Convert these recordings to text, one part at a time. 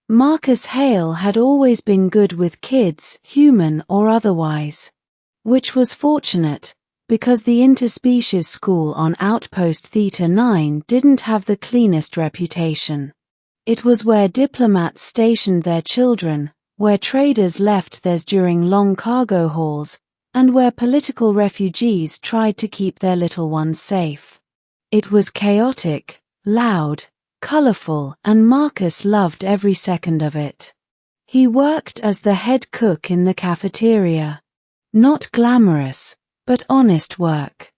Marcus Hale had always been good with kids, human or otherwise. Which was fortunate, because the interspecies school on Outpost Theta 9 didn't have the cleanest reputation. It was where diplomats stationed their children, where traders left theirs during long cargo hauls, and where political refugees tried to keep their little ones safe. It was chaotic, loud, colorful, and Marcus loved every second of it. He worked as the head cook in the cafeteria. Not glamorous, but honest work.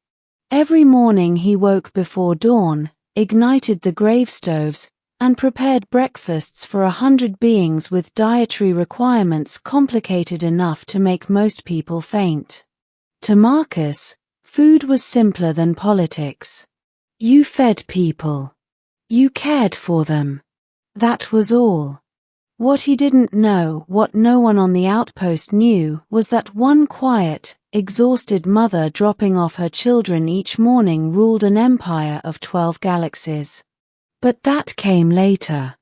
Every morning he woke before dawn, ignited the grave stoves, and prepared breakfasts for 100 beings with dietary requirements complicated enough to make most people faint. To Marcus, food was simpler than politics. You fed people. You cared for them. That was all. What he didn't know, what no one on the outpost knew, was that one quiet, exhausted mother dropping off her children each morning ruled an empire of 12 galaxies. But that came later.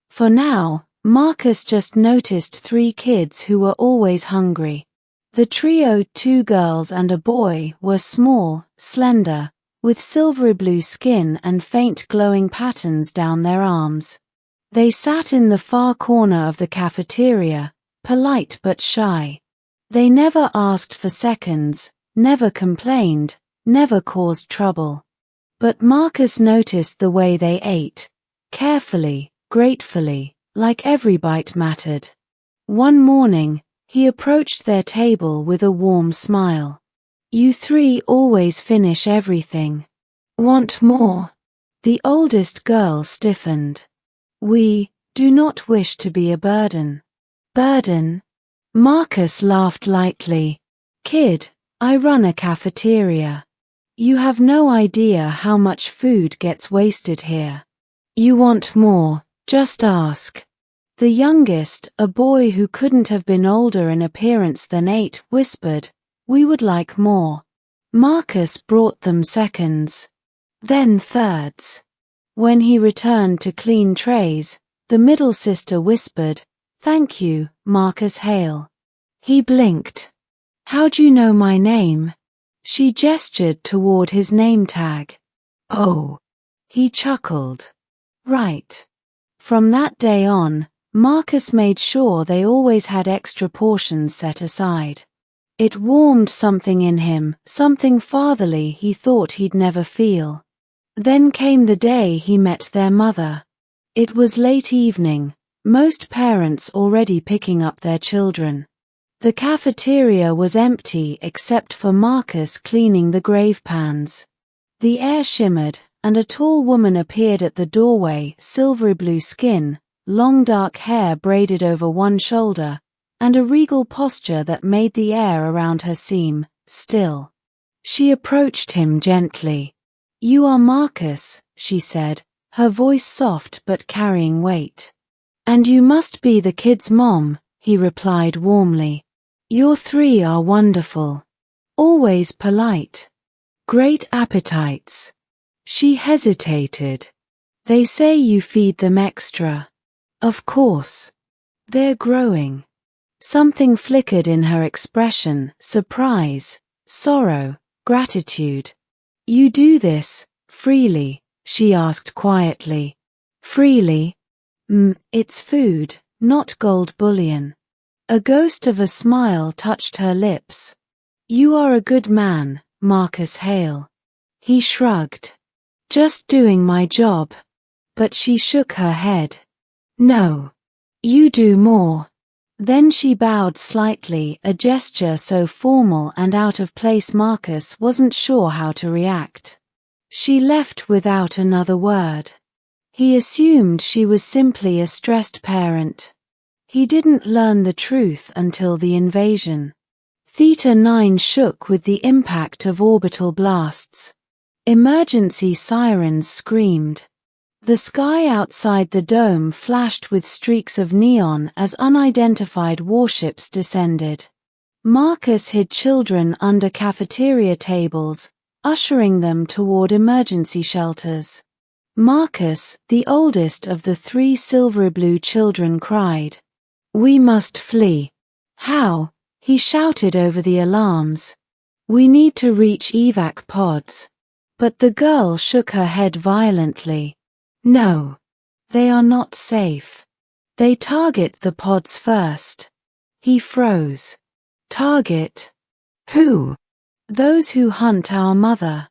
For now, Marcus just noticed 3 kids who were always hungry. The trio, 2 girls and a boy, were small, slender, with silvery blue skin and faint glowing patterns down their arms. They sat in the far corner of the cafeteria, polite but shy. They never asked for seconds, never complained, never caused trouble. But Marcus noticed the way they ate, carefully, gratefully, like every bite mattered. One morning, he approached their table with a warm smile. You 3 always finish everything. Want more? The oldest girl stiffened. We do not wish to be a burden. Burden? Marcus laughed lightly. Kid, I run a cafeteria. You have no idea how much food gets wasted here. You want more, just ask. The youngest, a boy who couldn't have been older in appearance than 8, whispered, We would like more. Marcus brought them seconds. Then thirds. When he returned to clean trays, the middle sister whispered, Thank you, Marcus Hale. He blinked. How'd you know my name? She gestured toward his name tag. Oh. He chuckled. Right. From that day on, Marcus made sure they always had extra portions set aside. It warmed something in him, something fatherly he thought he'd never feel. Then came the day he met their mother. It was late evening, most parents already picking up their children. The cafeteria was empty except for Marcus cleaning the grave pans. The air shimmered, and a tall woman appeared at the doorway, silvery blue skin, long dark hair braided over one shoulder, and a regal posture that made the air around her seem still. She approached him gently. You are Marcus, she said, her voice soft but carrying weight. And you must be the kid's mom, he replied warmly. Your 3 are wonderful. Always polite. Great appetites. She hesitated. They say you feed them extra. Of course. They're growing. Something flickered in her expression, surprise, sorrow, gratitude. You do this, freely, she asked quietly. Freely? It's food, not gold bullion. A ghost of a smile touched her lips. You are a good man, Marcus Hale. He shrugged. Just doing my job. But she shook her head. No. You do more. Then she bowed slightly, a gesture so formal and out of place Marcus wasn't sure how to react. She left without another word. He assumed she was simply a stressed parent. He didn't learn the truth until the invasion. Theta 9 shook with the impact of orbital blasts. Emergency sirens screamed. The sky outside the dome flashed with streaks of neon as unidentified warships descended. Marcus hid children under cafeteria tables, ushering them toward emergency shelters. Marcus, the oldest of the 3 silvery blue children, cried. "We must flee." "How?" he shouted over the alarms. "We need to reach evac pods." But the girl shook her head violently. "No. They are not safe. They target the pods first." He froze. "Target? Who?" "Those who hunt our mother."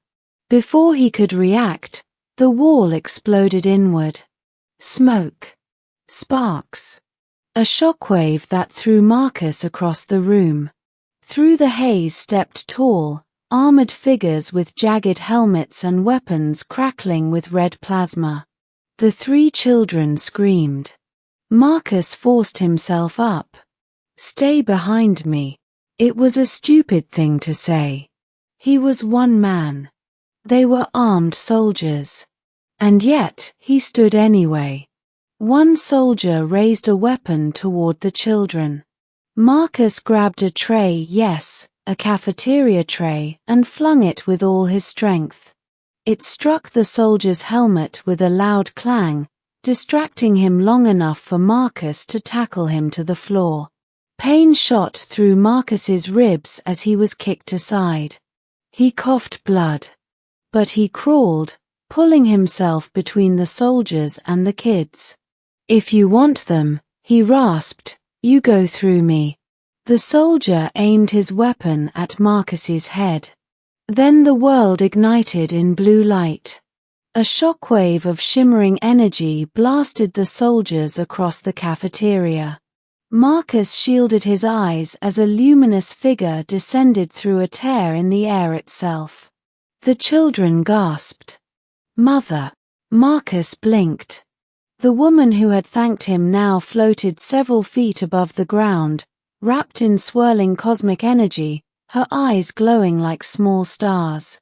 Before he could react, the wall exploded inward. Smoke. Sparks. A shockwave that threw Marcus across the room. Through the haze stepped tall, armored figures with jagged helmets and weapons crackling with red plasma. The 3 children screamed. Marcus forced himself up. "Stay behind me." It was a stupid thing to say. He was one man. They were armed soldiers. And yet, he stood anyway. One soldier raised a weapon toward the children. Marcus grabbed a tray, yes, a cafeteria tray, and flung it with all his strength. It struck the soldier's helmet with a loud clang, distracting him long enough for Marcus to tackle him to the floor. Pain shot through Marcus's ribs as he was kicked aside. He coughed blood. But he crawled, pulling himself between the soldiers and the kids. "If you want them," he rasped, "you go through me." The soldier aimed his weapon at Marcus's head. Then the world ignited in blue light. A shockwave of shimmering energy blasted the soldiers across the cafeteria. Marcus shielded his eyes as a luminous figure descended through a tear in the air itself. The children gasped. "Mother!" Marcus blinked. The woman who had thanked him now floated several feet above the ground, wrapped in swirling cosmic energy, her eyes glowing like small stars.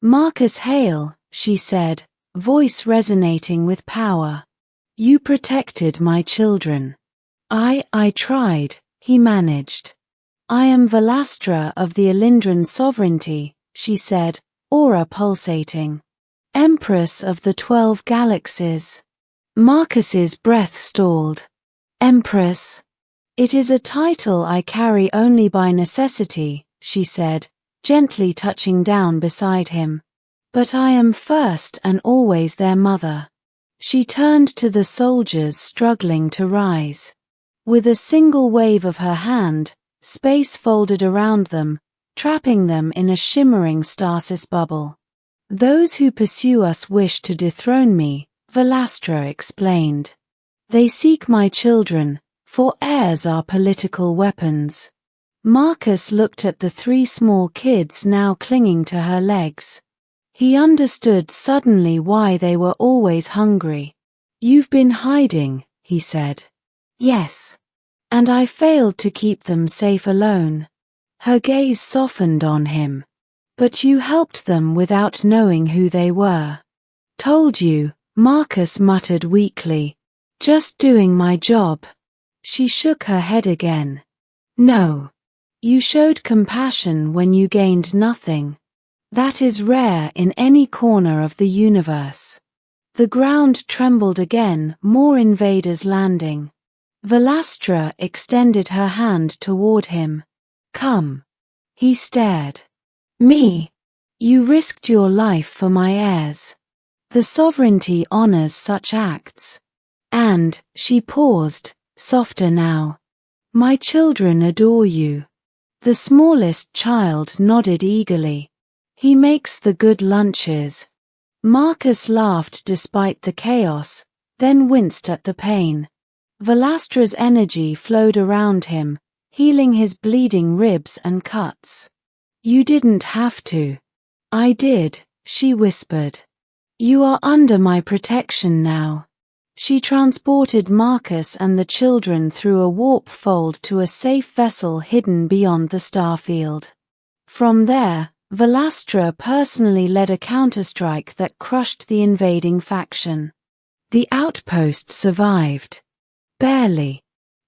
"Marcus Hale," she said, voice resonating with power. "You protected my children." I tried," he managed. "I am Velastra of the Alindran sovereignty," she said, aura pulsating. "Empress of the 12 galaxies." Marcus's breath stalled. "Empress? It is a title I carry only by necessity," she said, gently touching down beside him. "But I am first and always their mother." She turned to the soldiers struggling to rise. With a single wave of her hand, space folded around them, trapping them in a shimmering stasis bubble. "Those who pursue us wish to dethrone me," Velastra explained. "They seek my children, for heirs are political weapons." Marcus looked at the 3 small kids now clinging to her legs. He understood suddenly why they were always hungry. "You've been hiding," he said. "Yes. And I failed to keep them safe alone." Her gaze softened on him. "But you helped them without knowing who they were." "Told you," Marcus muttered weakly. "Just doing my job." She shook her head again. "No. You showed compassion when you gained nothing. That is rare in any corner of the universe." The ground trembled again, more invaders landing. Velastra extended her hand toward him. "Come." He stared. "Me? You risked your life for my heirs. The sovereignty honors such acts." And, she paused, softer now. "My children adore you." The smallest child nodded eagerly. "He makes the good lunches." Marcus laughed despite the chaos, then winced at the pain. Valastra's energy flowed around him, healing his bleeding ribs and cuts. "You didn't have to." "I did," she whispered. "You are under my protection now." She transported Marcus and the children through a warp fold to a safe vessel hidden beyond the starfield. From there, Velastra personally led a counterstrike that crushed the invading faction. The outpost survived. Barely.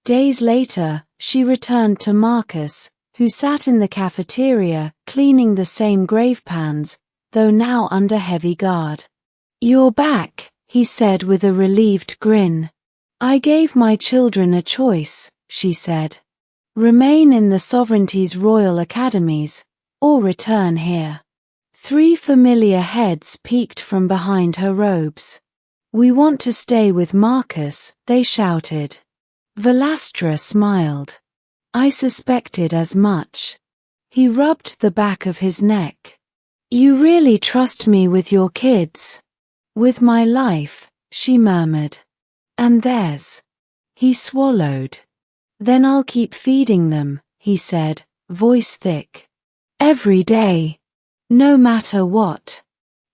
Days later, she returned to Marcus, who sat in the cafeteria cleaning the same grave pans, though now under heavy guard. "You're back," he said with a relieved grin. I gave my children a choice, she said. Remain in the Sovereignty's royal academies, or return here. 3 familiar heads peeked from behind her robes. We want to stay with Marcus, they shouted. Velastra smiled. I suspected as much. He rubbed the back of his neck. You really trust me with your kids? With my life, she murmured. And theirs. He swallowed. Then I'll keep feeding them, he said, voice thick. Every day. No matter what.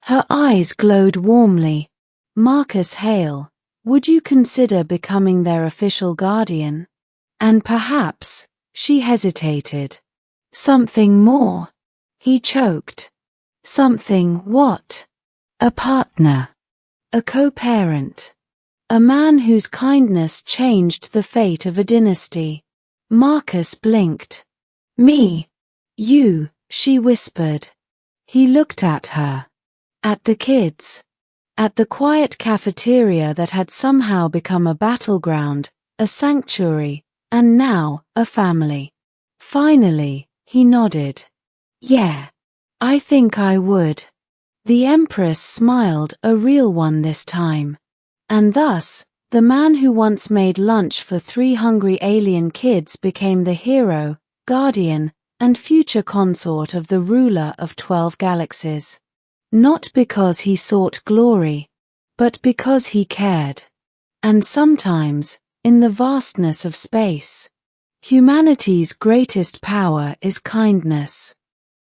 Her eyes glowed warmly. Marcus Hale, would you consider becoming their official guardian? And perhaps, she hesitated. Something more. He choked. Something what? A partner. A co-parent. A man whose kindness changed the fate of a dynasty. Marcus blinked. Me. You, she whispered. He looked at her. At the kids. At the quiet cafeteria that had somehow become a battleground, a sanctuary, and now, a family. Finally, he nodded. Yeah. I think I would. The Empress smiled, a real one this time. And thus, the man who once made lunch for 3 hungry alien kids became the hero, guardian, and future consort of the ruler of 12 galaxies. Not because he sought glory, but because he cared. And sometimes, in the vastness of space, humanity's greatest power is kindness.